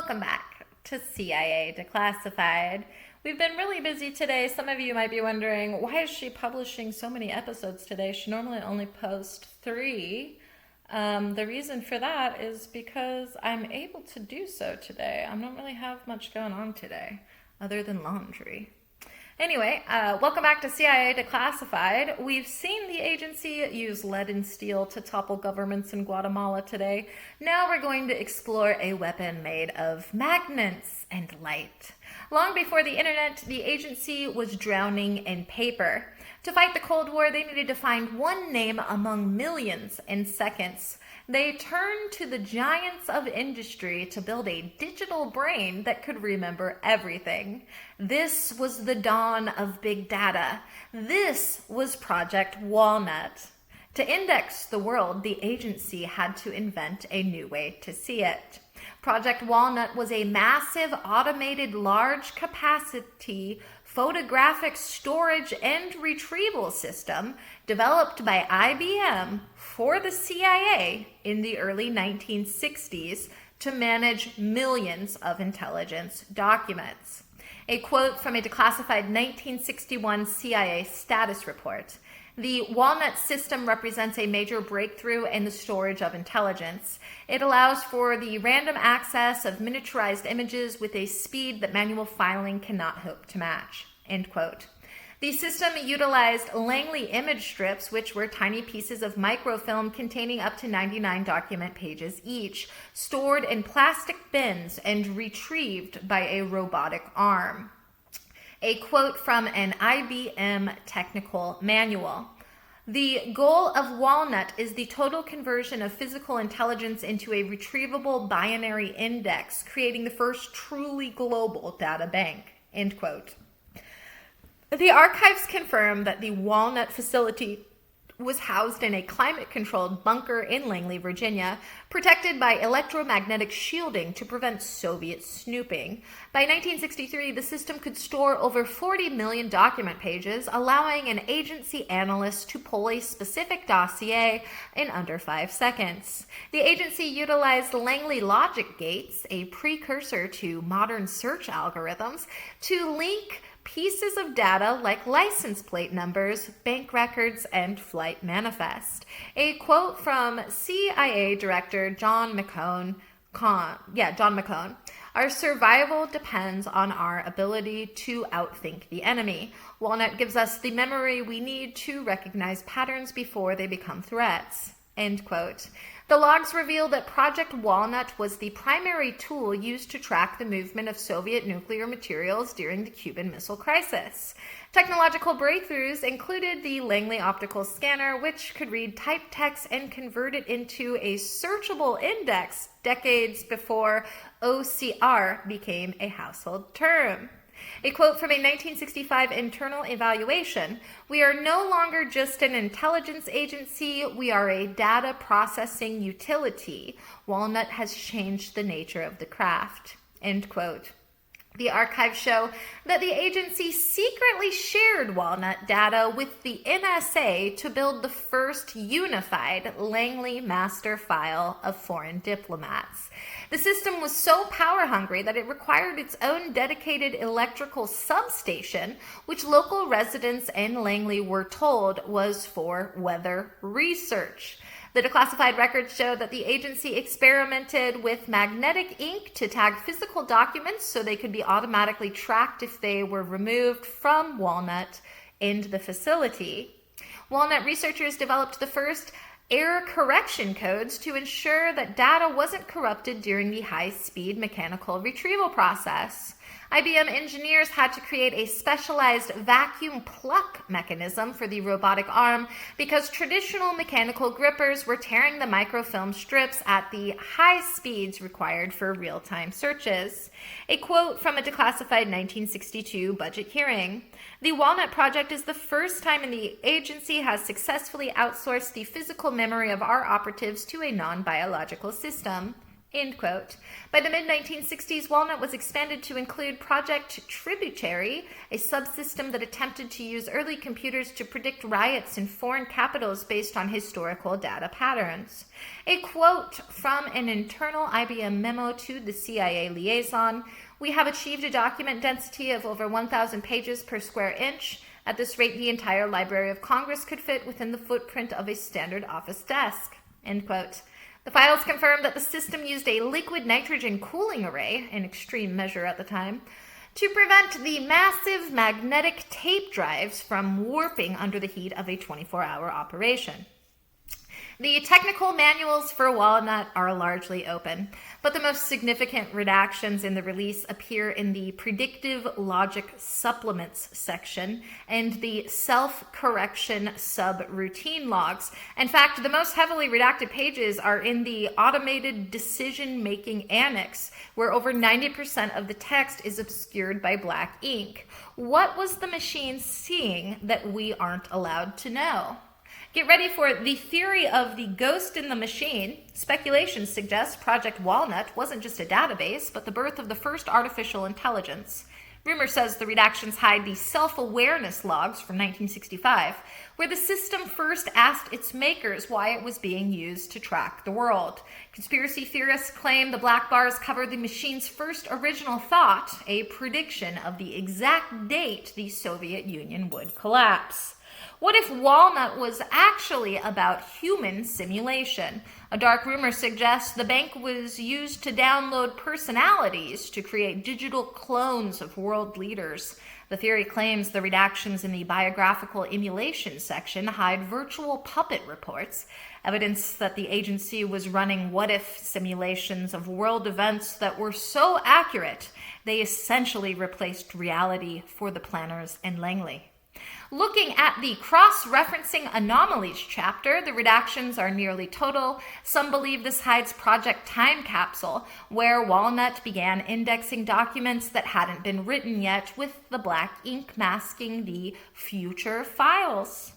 welcome back to CIA Declassified. We've been really busy today. Some of you might be wondering, why is she publishing so many episodes today? She normally only posts 3. The reason for that is because I'm able to do so today. I don't really have much going on today other than laundry. Anyway, welcome back to CIA Declassified. We've seen the agency use lead and steel to topple governments in Guatemala today. Now we're going to explore a weapon made of magnets and light. Long before the internet, the agency was drowning in paper. To fight the Cold War, they needed to find one name among millions in seconds. They turned to the giants of industry to build a digital brain that could remember everything. This was the dawn of big data. This was Project WALNUT. To index the world, the agency had to invent a new way to see it. Project WALNUT was a massive, automated, large-capacity photographic storage and retrieval system developed by IBM for the CIA in the early 1960s to manage millions of intelligence documents. A quote from a declassified 1961 CIA status report. The WALNUT system represents a major breakthrough in the storage of intelligence. It allows for the random access of miniaturized images with a speed that manual filing cannot hope to match. End quote. The system utilized Langley image strips, which were tiny pieces of microfilm containing up to 99 document pages each, stored in plastic bins and retrieved by a robotic arm. A quote from an IBM technical manual. The goal of WALNUT is the total conversion of physical intelligence into a retrievable binary index, creating the first truly global data bank. End quote. The archives confirm that the WALNUT facility was housed in a climate-controlled bunker in Langley, Virginia, protected by electromagnetic shielding to prevent Soviet snooping. By 1963, the system could store over 40 million document pages, allowing an agency analyst to pull a specific dossier in under 5 seconds. The agency utilized Langley logic gates, a precursor to modern search algorithms, to link pieces of data like license plate numbers, bank records, and flight manifest. A quote from CIA Director John McCone. Our survival depends on our ability to outthink the enemy. WALNUT gives us the memory we need to recognize patterns before they become threats. End quote. The logs reveal that Project WALNUT was the primary tool used to track the movement of Soviet nuclear materials during the Cuban Missile Crisis. Technological breakthroughs included the Langley optical scanner, which could read typed text and convert it into a searchable index decades before OCR became a household term. A quote from a 1965 internal evaluation, "We are no longer just an intelligence agency, we are a data processing utility. WALNUT has changed the nature of the craft." End quote. The archives show that the agency secretly shared WALNUT data with the NSA to build the first unified Langley master file of foreign diplomats. The system was so power-hungry that it required its own dedicated electrical substation, which local residents in Langley were told was for weather research. The declassified records show that the agency experimented with magnetic ink to tag physical documents so they could be automatically tracked if they were removed from WALNUT in the facility. WALNUT researchers developed the first error correction codes to ensure that data wasn't corrupted during the high-speed mechanical retrieval process. IBM engineers had to create a specialized vacuum pluck mechanism for the robotic arm because traditional mechanical grippers were tearing the microfilm strips at the high speeds required for real-time searches. A quote from a declassified 1962 budget hearing. "The WALNUT project is the first time the agency has successfully outsourced the physical memory of our operatives to a non-biological system." End quote. By the mid-1960s, WALNUT was expanded to include Project Tributary, a subsystem that attempted to use early computers to predict riots in foreign capitals based on historical data patterns. A quote from an internal IBM memo to the CIA liaison: "We have achieved a document density of over 1,000 pages per square inch. At this rate, the entire Library of Congress could fit within the footprint of a standard office desk." End quote. The files confirm that the system used a liquid nitrogen cooling array, an extreme measure at the time, to prevent the massive magnetic tape drives from warping under the heat of a 24-hour operation. The technical manuals for WALNUT are largely open, but the most significant redactions in the release appear in the Predictive Logic Supplements section and the Self-Correction Subroutine logs. In fact, the most heavily redacted pages are in the Automated Decision-Making Annex, where over 90% of the text is obscured by black ink. What was the machine seeing that we aren't allowed to know? Get ready for the theory of the ghost in the machine. Speculation suggests Project WALNUT wasn't just a database, but the birth of the first artificial intelligence. Rumor says the redactions hide the self-awareness logs from 1965, where the system first asked its makers why it was being used to track the world. Conspiracy theorists claim the black bars cover the machine's first original thought, a prediction of the exact date the Soviet Union would collapse. What if WALNUT was actually about human simulation? A dark rumor suggests the bank was used to download personalities to create digital clones of world leaders. The theory claims the redactions in the biographical emulation section hide virtual puppet reports, evidence that the agency was running what-if simulations of world events that were so accurate they essentially replaced reality for the planners in Langley. Looking at the cross-referencing anomalies chapter, the redactions are nearly total. Some believe this hides Project Time Capsule, where WALNUT began indexing documents that hadn't been written yet, with the black ink masking the future files.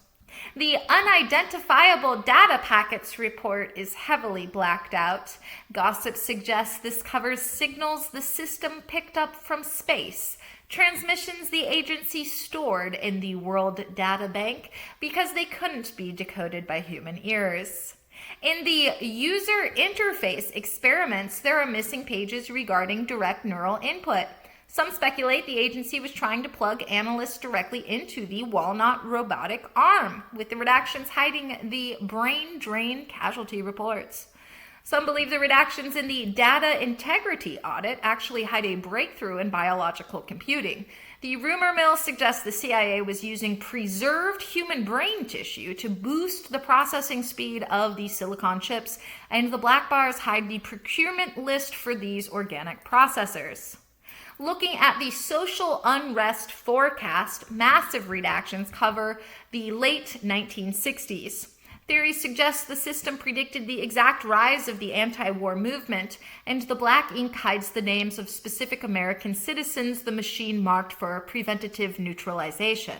The unidentifiable data packets report is heavily blacked out. Gossip suggests this covers signals the system picked up from space, transmissions the agency stored in the World Data Bank because they couldn't be decoded by human ears. In the user interface experiments, there are missing pages regarding direct neural input. Some speculate the agency was trying to plug analysts directly into the WALNUT robotic arm, with the redactions hiding the brain drain casualty reports. Some believe the redactions in the data integrity audit actually hide a breakthrough in biological computing. The rumor mill suggests the CIA was using preserved human brain tissue to boost the processing speed of the silicon chips, and the black bars hide the procurement list for these organic processors. Looking at the social unrest forecast, massive redactions cover the late 1960s. Theories suggest the system predicted the exact rise of the anti-war movement, and the black ink hides the names of specific American citizens the machine marked for preventative neutralization.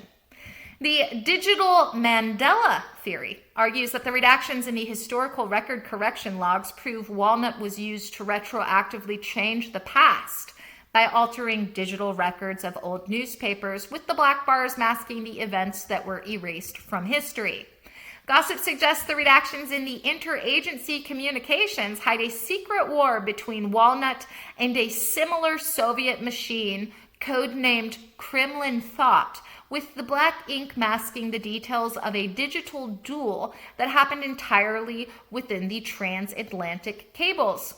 The digital Mandela theory argues that the redactions in the historical record correction logs prove WALNUT was used to retroactively change the past by altering digital records of old newspapers, with the black bars masking the events that were erased from history. Gossip suggests the redactions in the interagency communications hide a secret war between WALNUT and a similar Soviet machine, codenamed Kremlin Thought, with the black ink masking the details of a digital duel that happened entirely within the transatlantic cables.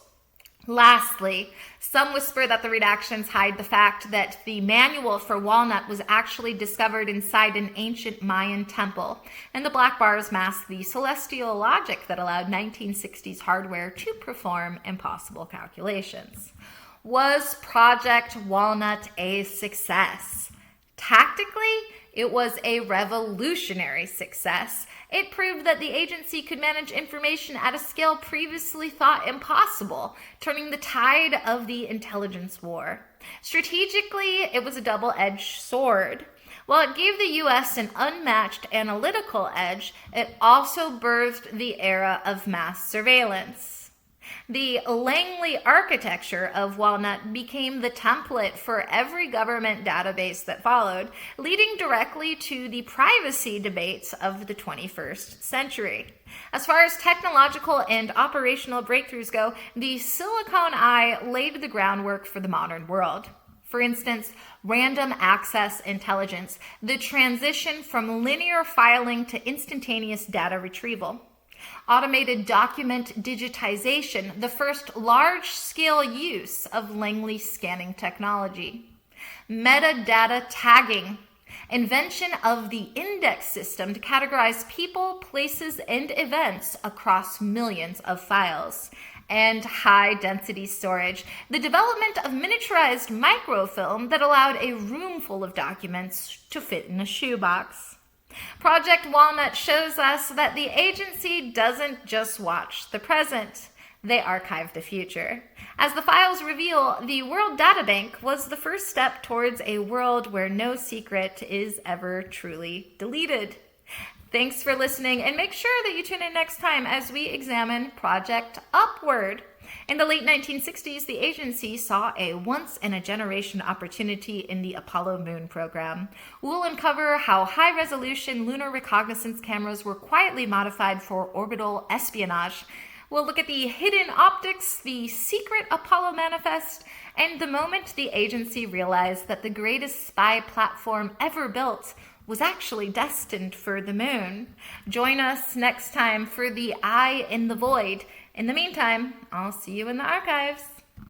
Lastly, some whisper that the redactions hide the fact that the manual for WALNUT was actually discovered inside an ancient Mayan temple, and the black bars mask the celestial logic that allowed 1960s hardware to perform impossible calculations. Was Project WALNUT a success? Tactically, it was a revolutionary success. It proved that the agency could manage information at a scale previously thought impossible, turning the tide of the intelligence war. Strategically, it was a double-edged sword. While it gave the U.S. an unmatched analytical edge, it also birthed the era of mass surveillance. The Langley architecture of WALNUT became the template for every government database that followed, leading directly to the privacy debates of the 21st century. As far as technological and operational breakthroughs go, the Silicon Eye laid the groundwork for the modern world. For instance, random access intelligence, the transition from linear filing to instantaneous data retrieval. Automated document digitization, the first large-scale use of Langley scanning technology. Metadata tagging, invention of the index system to categorize people, places, and events across millions of files. And high-density storage, the development of miniaturized microfilm that allowed a room full of documents to fit in a shoebox. Project WALNUT shows us that the agency doesn't just watch the present, they archive the future. As the files reveal, the World Data Bank was the first step towards a world where no secret is ever truly deleted. Thanks for listening, and make sure that you tune in next time as we examine Project Upward. In the late 1960s, the agency saw a once-in-a-generation opportunity in the Apollo Moon program. We'll uncover how high-resolution lunar reconnaissance cameras were quietly modified for orbital espionage. We'll look at the hidden optics, the secret Apollo manifest, and the moment the agency realized that the greatest spy platform ever built was actually destined for the moon. Join us next time for the Eye in the Void. In the meantime, I'll see you in the archives.